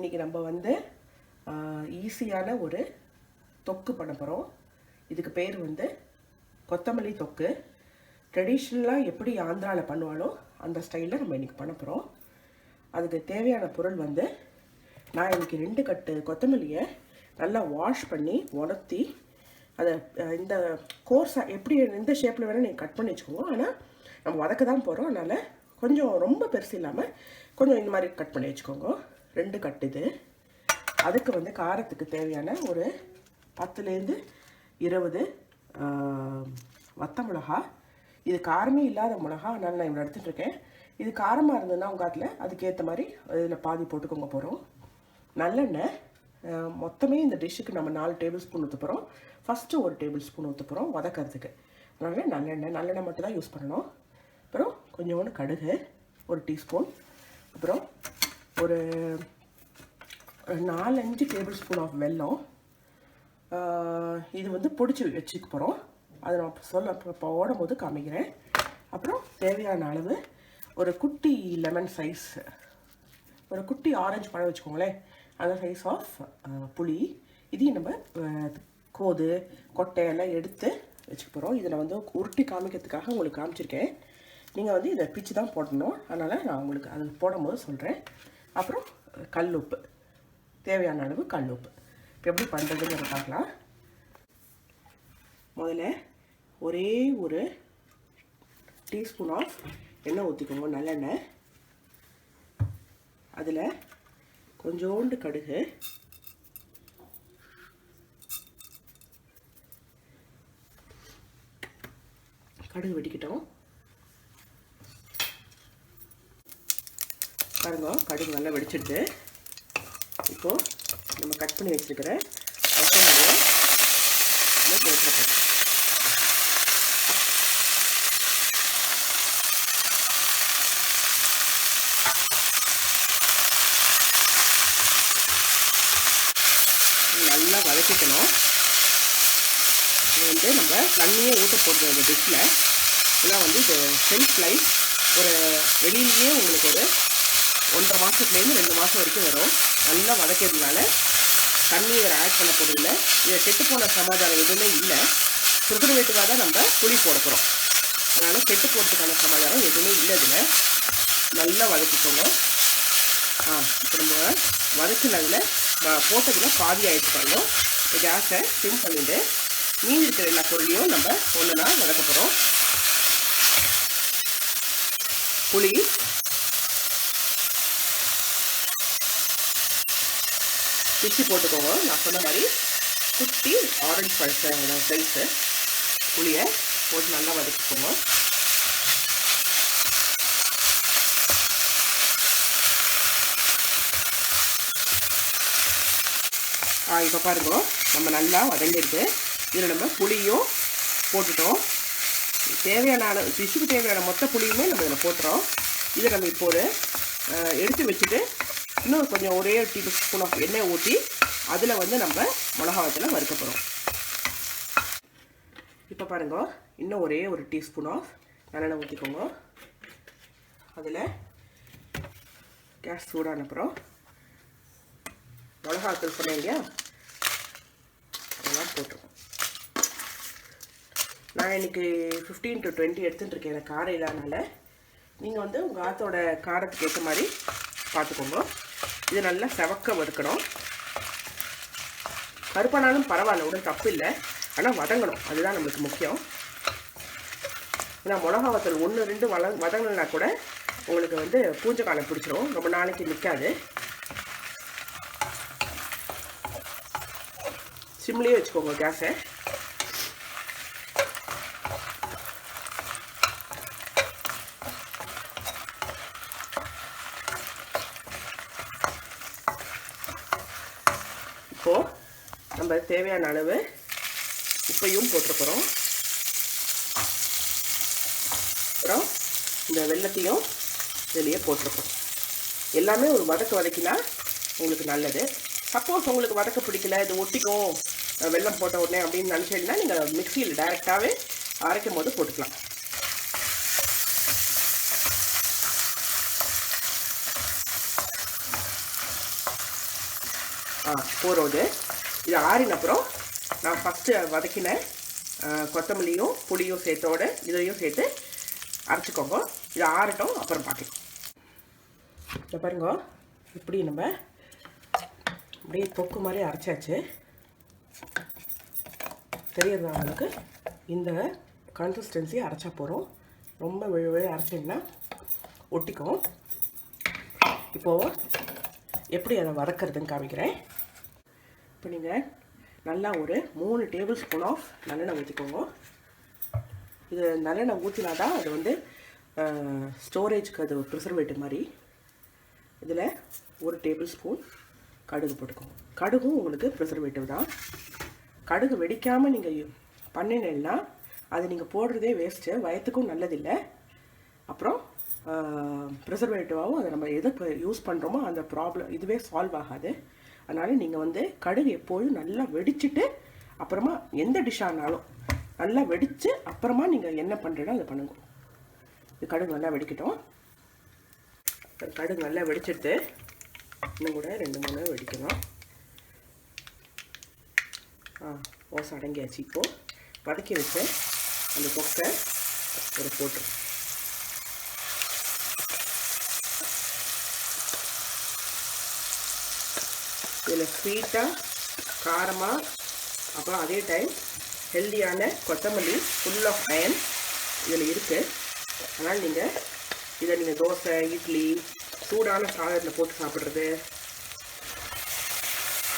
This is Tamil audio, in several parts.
இன்றைக்கி நம்ம வந்து ஈஸியான ஒரு தொக்கு பண்ண போகிறோம். இதுக்கு பேர் வந்து கொத்தமல்லி தொக்கு. ட்ரெடிஷ்னலாக எப்படி ஆந்திராவில் பண்ணுவாலோ அந்த ஸ்டைலில் நம்ம இன்றைக்கி பண்ண போகிறோம். அதுக்கு தேவையான பொருள் வந்து நான் இன்றைக்கி 2 கட்டு கொத்தமல்லியை நல்லா வாஷ் பண்ணி உலர்த்தி அதை இந்த கோர்ஸாக எப்படி எந்த ஷேப்பில் வேணால் நீங்கள் கட் பண்ணி வச்சுக்கோங்க. ஆனால் நம்ம வதக்க தான் போகிறோம், அதனால் கொஞ்சம் ரொம்ப பெருசு இல்லாமல் கொஞ்சம் இந்த மாதிரி கட் பண்ணி வச்சுக்கோங்க. 2 கட்டு இது. அதுக்கு வந்து காரத்துக்கு தேவையான ஒரு 10லேருந்து 20 வத்த மிளகா. இது காரமே இல்லாத மிளகா, அதனால் நான் இவ்வளோ எடுத்துகிட்ருக்கேன். இது காரமாக இருந்ததுன்னா உங்கள் காட்டில் அதுக்கேற்ற மாதிரி இதில் பாதி போட்டுக்கோங்க போகிறோம். நல்லெண்ணெய் மொத்தமே இந்த டிஷ்ஷுக்கு நம்ம 4 டேபிள் ஸ்பூன் ஊற்ற போகிறோம். ஃபஸ்ட்டு 1 டேபிள் ஸ்பூன் ஊற்ற போகிறோம் வதக்கிறதுக்கு. அதனால் நல்லெண்ணெய் மட்டும் தான் யூஸ் பண்ணணும். அப்புறம் கொஞ்சோண்டு கடுகு 1 டீஸ்பூன். அப்புறம் ஒரு 4-5 டேபிள் ஸ்பூன் ஆஃப் வெல்லம். இது வந்து பொடிச்சு வச்சுக்க போகிறோம். அதை நான் இப்போ ஓடும் போது காமிக்கிறேன். அப்புறம் தேவையான அளவு ஒரு குட்டி லெமன் சைஸ், ஒரு குட்டி ஆரஞ்சு பழம் வச்சுக்கோங்களேன், அந்த சைஸ் ஆஃப் புளி. இதையும் நம்ம கோது கொட்டையெல்லாம் எடுத்து வச்சுக்க போகிறோம். இதை நான் வந்து உருட்டி காமிக்கிறதுக்காக உங்களுக்கு காமிச்சிருக்கேன். நீங்கள் வந்து இதை பிச்சு தான் போடணும், அதனால் நான் உங்களுக்கு அது போடும்போது சொல்கிறேன். அப்புறம் கல் உப்பு, தேவையான அளவு கல் உப்பு. இப்போ எப்படி பண்ணுறதுங்கிறத பார்க்கலாம். முதல்ல ஒரே ஒரு டீஸ்பூன் ஆஃப் எண்ணெய் ஊற்றிக்கோங்க, நல்லெண்ணெய். அதில் கொஞ்சோண்டு கடுகு, கடுகு வெடிக்கட்டும். பாருங்க, கடுகு நல்லா வெடிச்சிடுது. இப்போது நம்ம கட் பண்ணி வச்சுருக்கிற கொத்தமல்லியை போட்டுருக்கோம். நல்லா வதக்கிக்கணும். இது வந்து நம்ம தண்ணியே ஊற்ற போடுற இந்த டிஷ்ஷில் இதெல்லாம் வந்து இது ஷெல்ஃப் லைஃப் ஒரு வெளியிலேயே உங்களுக்கு ஒரு 1.5 மாதத்துலேருந்து 2 மாதம் வரைக்கும் வரும். நல்லா வதக்கிறதுனால தண்ணி வேறு ஆட் பண்ண போகிறதில்ல. இதை கெட்டுப்போன சமாச்சாரம் எதுவுமே இல்லை. ப்ரிசர்வேட்டிவாக தான் நம்ம புளி போட போகிறோம். அதனால் கெட்டு போகிறதுக்கான சமாச்சாரம் எதுவுமே இல்லை. இதில் நல்லா வதக்கிக்கோங்க. இப்போ நம்ம வதக்கினதில் போட்டதில் பாதி ஆகிட்டு பாருங்க. கேஸை சிம் பண்ணிவிட்டு மீதி இருக்கிற எல்லா பொருளையும் நம்ம ஒன்றுனா வதக்க போகிறோம். புளி, பிச்சு போட்டுக்கோங்க. நான் சொன்ன மாதிரி குட்டி ஆரஞ்சு பழத்தை சைஸு புளியை போட்டு நல்லா வதக்கிக்கோங்க. இப்போ பாருங்க, நம்ம நல்லா வதங்கிடுது. இதில் நம்ம புளியும் போட்டுட்டோம். தேவையான அளவு டிஷ்ஷுக்கு தேவையான மொத்த புளியுமே நம்ம இதில் போட்டுறோம். இதை நம்ம இப்போ ஒரு எடுத்து வச்சுட்டு இன்னும் கொஞ்சம் ஒரே டீஸ்பூன் ஸ்பூன் ஆஃப் எண்ணெய் ஊற்றி அதில் வந்து நம்ம மிளகாவத்தில் வறுக்க போகிறோம். இப்போ பாருங்க, இன்னும் ஒரே ஒரு டீஸ்பூன் ஆஃப் நல்லெண்ணெய் ஊற்றிக்கோங்க. அதில் கேஸ் சூடான அப்புறம் மிளகாத்தூள் சொன்னேன் இல்லையா, அதெல்லாம் போட்டுருக்கோம். நான் இன்றைக்கி 15 to 20 எடுத்துகிட்டு இருக்கேன். எனக்கு காரம் இல்லாதனால நீங்கள் வந்து உங்கள் ஆத்தோட காரத்துக்கு ஏற்ற மாதிரி பார்த்துக்கோங்க. இது நல்லா செவக்க வறுக்கணும். கருப்பானாலும் பரவாயில்ல, உடனே தப்பு இல்லை, ஆனால் வதங்கணும், அதுதான் நம்மளுக்கு முக்கியம். ஏன்னா மிளகா வத்தல் 1-2 வதங்கினா கூட உங்களுக்கு வந்து பூஞ்சக்காலம் பிடிச்சிரும், ரொம்ப நாளைக்கு நிற்காது. சிம்லேயே வச்சுக்கோங்க கேஸை. இப்போது நம்ம தேவையான அளவு உப்பையும் போட்டுருக்குறோம். அப்புறம் இந்த வெல்லத்தையும் இதிலேயே போட்டிருக்கோம். எல்லாமே ஒரு வதக்கினா உங்களுக்கு நல்லது. சப்போஸ் உங்களுக்கு வதக்க பிடிக்கல, இது ஒட்டிக்கும் வெல்லம் போட்ட உடனே அப்படின்னு நினச்சிங்கன்னா நீங்கள் மிக்சியில் டைரெக்டாகவே அரைக்கும் போது போட்டுக்கலாம். போகிறது. இது ஆறின அப்புறம் நான் ஃபஸ்ட்டு வதக்கின கொத்தமல்லியும் புளியும் சேர்த்தோட இதையும் சேர்த்து அரைச்சிக்கோங்க. இது ஆறட்டும், அப்புறம் பார்க்கலாம். இதை பாருங்க, இப்படி நம்ம அப்படியே தொக்கு மாதிரி அரைச்சாச்சு. தெரியுது அவங்களுக்கு இந்த கன்சிஸ்டன்சி அரைச்சா போகிறோம். ரொம்ப விழ அரைச்சிங்கன்னா ஒட்டிக்கும். இப்போது எப்படி அதை வதக்கிறதுன்னு காமிக்கிறேன். இப்போ நீங்கள் நல்லா ஒரு 3 டேபிள் ஸ்பூன் ஆஃப் நல்லெண்ணெய் ஊற்றிக்கோங்க. இது நல்லெண்ணெய் ஊற்றினா தான் அது வந்து ஸ்டோரேஜ்க்கு அது ப்ரிசர்வேட்டிவ் மாதிரி. இதில் 1 டேபிள் ஸ்பூன் கடுகு போட்டுக்கோங்க. கடுகும் உங்களுக்கு ப்ரிசர்வேட்டிவ் தான். கடுகு வெடிக்காமல் நீங்கள் பண்ணினீங்கன்னா அது நீங்கள் போடுறதே வேஸ்ட்டு, வயத்துக்கும் நல்லதில்லை. அப்புறம் ப்ரிசர்வேட்டிவாகவும் அதை நம்ம எதை யூஸ் பண்ணுறோமோ அந்த ப்ராப்ளம் இதுவே சால்வ் ஆகாது. அதனால் நீங்கள் வந்து கடுகு எப்போதும் நல்லா வெடிச்சிட்டு அப்புறமா எந்த டிஷ்ஷானாலும் நல்லா வெடித்து அப்புறமா நீங்கள் என்ன பண்ணுறீங்களோ அதை பண்ணுங்க. இது கடுகு நல்லா வெடிக்கட்டும். கடுகு நல்லா வெடிச்சிட்டு இன்னும் கூட 2-3 வெடிக்கணும். ஓசை அடங்கியாச்சு. இப்போது வதக்கி வச்சு அந்த தொக்கை ஒரு போட்டு இதில் ஸ்வீட்டாக காரமாக அப்புறம் அதே டைம் ஹெல்தியான கொத்தமல்லி ஃபுல் ஆஃப் அயன் இதில் இருக்குது. அதனால் நீங்கள் தோசை, இட்லி, சூடான சாதத்தில் போட்டு சாப்பிட்றது,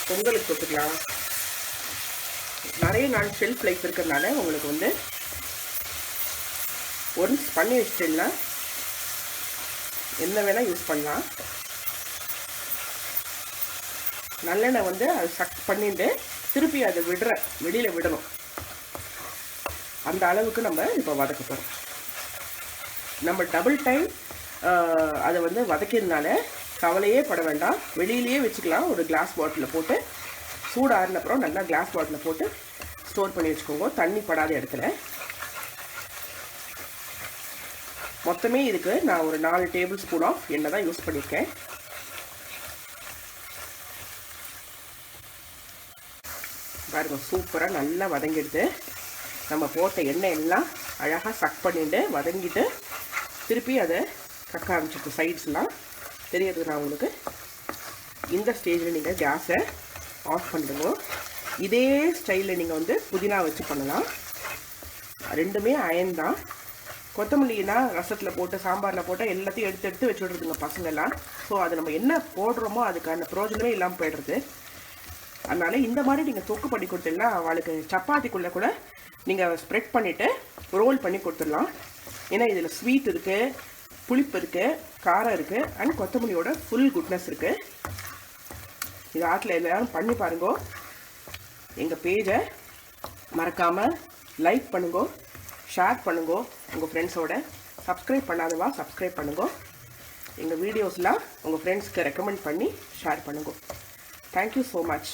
பொங்கலுக்கு தொட்டுக்கலாம். நிறைய நாள் ஷெல்ஃப் லைஃப் இருக்கிறதுனால உங்களுக்கு வந்து ஒன்ஸ் பண்ணி வச்சிட்டீங்கன்னா என்ன வேணால் யூஸ் பண்ணலாம். நல்லெண்ணெய் வந்து அது சக் பண்ணிட்டு திருப்பி அதை வெளியில் விடணும். அந்த அளவுக்கு நம்ம இப்போ வதக்க போகிறோம். நம்ம டபுள் டைம் அதை வந்து வதக்கிறதுனால கவலையே பட வேண்டாம். வெளியிலேயே வச்சுக்கலாம். ஒரு கிளாஸ் பாட்டிலில் போட்டு சூடாறின அப்புறம் நல்லா கிளாஸ் பாட்டிலில் போட்டு ஸ்டோர் பண்ணி வச்சுக்கோங்க, தண்ணி படாத இடத்துல. மொத்தமே இதுக்கு நான் ஒரு 4 டேபிள் ஸ்பூன் ஆஃப் எண்ணெய் தான் யூஸ் பண்ணியிருக்கேன். பாருங்க, சூப்பராக நல்லா வதங்கிடுது. நம்ம போட்ட எண்ணெய் எல்லாம் அழகாக சக் பண்ணிட்டு வதங்கிட்டு திருப்பி அதை கக்க ஆரம்பிச்சிருக்கு. சைட்ஸ்லாம் தெரியுது நான் உங்களுக்கு. இந்த ஸ்டேஜில் நீங்கள் கேஸை ஆஃப் பண்ணிடுங்க. இதே ஸ்டைலில் நீங்கள் வந்து புதினா வச்சு பண்ணலாம். ரெண்டுமே அயன் தான். கொத்தமல்லினா ரசத்தில் போட்டு சாம்பாரில் போட்டால் எல்லாத்தையும் எடுத்து வச்சு விடுறதுங்க பசங்கள்லாம். ஸோ அது நம்ம என்ன போடுறோமோ அதுக்கான பிரயோஜனமே இல்லாமல் போய்டுறது. அதனால் இந்த மாதிரி நீங்கள் தொக்கு பண்ணி கொடுத்தீங்கன்னா அவளுக்கு சப்பாத்திக்குள்ளே கூட நீங்கள் ஸ்ப்ரெட் பண்ணிவிட்டு ரோல் பண்ணி கொடுத்துடலாம். ஏன்னா இதில் ஸ்வீட் இருக்குது, புளிப்பு இருக்குது, காரம் இருக்குது, அண்ட் கொத்தமல்லியோட ஃபுல் குட்னஸ் இருக்குது. இது ஆட்டில் எல்லாரும் பண்ணி பாருங்க. எங்கள் பேஜை மறக்காமல் லைக் பண்ணுங்க, ஷேர் பண்ணுங்க உங்கள் ஃப்ரெண்ட்ஸோட. சப்ஸ்கிரைப் பண்ணாதவா சப்ஸ்கிரைப் பண்ணுங்க. எங்கள் வீடியோஸ்லாம் உங்கள் ஃப்ரெண்ட்ஸ்க்கு ரெக்கமெண்ட் பண்ணி ஷேர் பண்ணுங்க. Thank you so much.